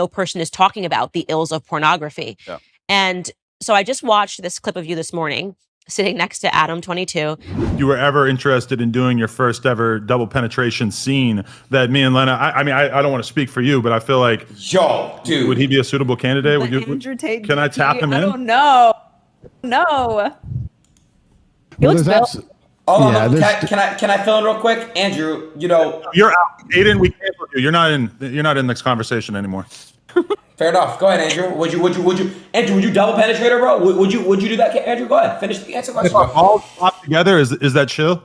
no person is talking about the ills of pornography. Yeah. And so I just watched this clip of you this morning, sitting next to Adam22. You were ever interested in doing your first ever double penetration scene that me and Lena, I mean, I don't want to speak for you, but I feel like, yo, dude, would he be a suitable candidate? Would you, Andrew Tate, can I tap him in? I don't know. No. He looks built. Oh, Yeah, can I fill in real quick, Andrew? You know, You're out, Adin. We canceled you. You're not in this conversation anymore. fair enough. Go ahead, Andrew. Would you, Andrew? Would you double penetrate her, bro? Would you do that, Andrew? Go ahead, finish the answer. If we're all popped together, is that chill?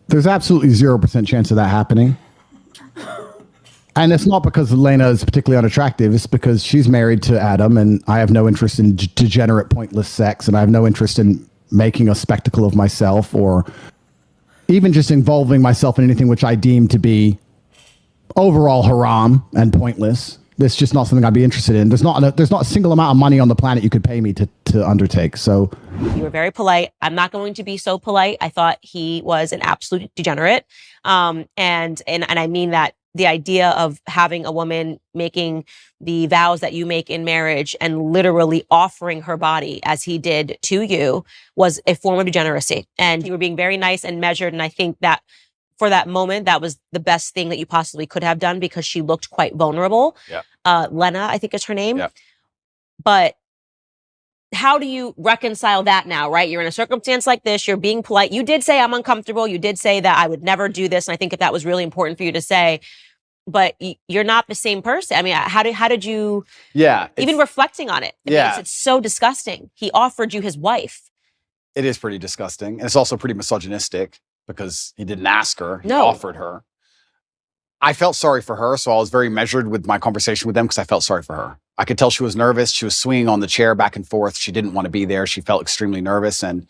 There's absolutely 0% chance of that happening. And it's not because Lena is particularly unattractive. It's because she's married to Adam, and I have no interest in degenerate, pointless sex, and I have no interest in making a spectacle of myself or even just involving myself in anything which I deem to be overall haram and pointless. It's just not something I'd be interested in. There's not a single amount of money on the planet you could pay me to undertake. So you were very polite. I'm not going to be so polite. I thought he was an absolute degenerate. And I mean that the idea of having a woman making the vows that you make in marriage and literally offering her body as he did to you was a form of degeneracy. And you were being very nice and measured. And I think that for that moment, that was the best thing that you possibly could have done because she looked quite vulnerable. Yeah. Lena, I think is her name. Yeah. But how do you reconcile that now, right? You're in a circumstance like this. You're being polite. You did say I'm uncomfortable. You did say that I would never do this. And I think that was really important for you to say. But you're not the same person. I mean, how did you? Yeah. Even reflecting on it, Yeah. it's so disgusting. He offered you his wife. It is pretty disgusting. And it's also pretty misogynistic because he didn't ask her. He No. offered her. I felt sorry for her. So I was very measured with my conversation with them because I felt sorry for her. I could tell she was nervous. She was swinging on the chair back and forth. She didn't want to be there. She felt extremely nervous. And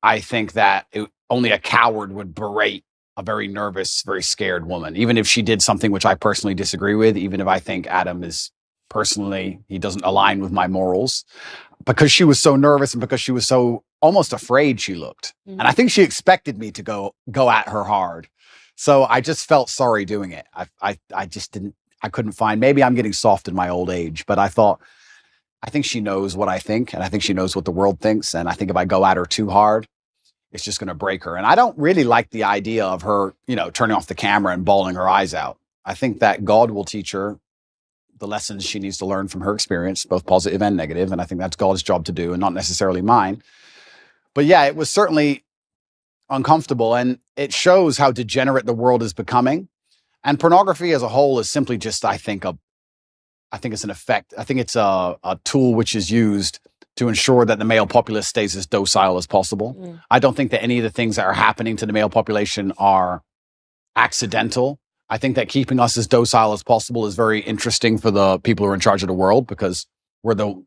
I think that only a coward would berate a very nervous, very scared woman, even if she did something which I personally disagree with, even if I think Adam is personally, he doesn't align with my morals, because she was so nervous and because she was so almost afraid she looked. Mm-hmm. And I think she expected me to go at her hard. So I just felt sorry doing it. I just didn't, I couldn't find, maybe I'm getting soft in my old age, but I think she knows what I think, and I think she knows what the world thinks. And I think if I go at her too hard, it's just going to break her. And I don't really like the idea of her, turning off the camera and bawling her eyes out. I think that God will teach her the lessons she needs to learn from her experience, both positive and negative. And I think that's God's job to do and not necessarily mine. But yeah, it was certainly uncomfortable, and it shows how degenerate the world is becoming. And pornography as a whole is simply just, I think it's an effect. I think it's a tool which is used to ensure that the male populace stays as docile as possible. Mm. I don't think that any of the things that are happening to the male population are accidental. I think that keeping us as docile as possible is very interesting for the people who are in charge of the world, because we're the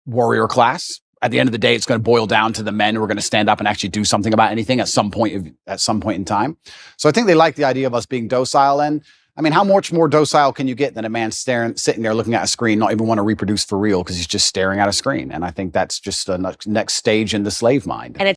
warrior class. At the end of the day, it's going to boil down to the men who are going to stand up and actually do something about anything at some point in time. So I think they like the idea of us being docile. And I mean, how much more docile can you get than a man sitting there looking at a screen, not even want to reproduce for real because he's just staring at a screen? And I think that's just the next stage in the slave mind. And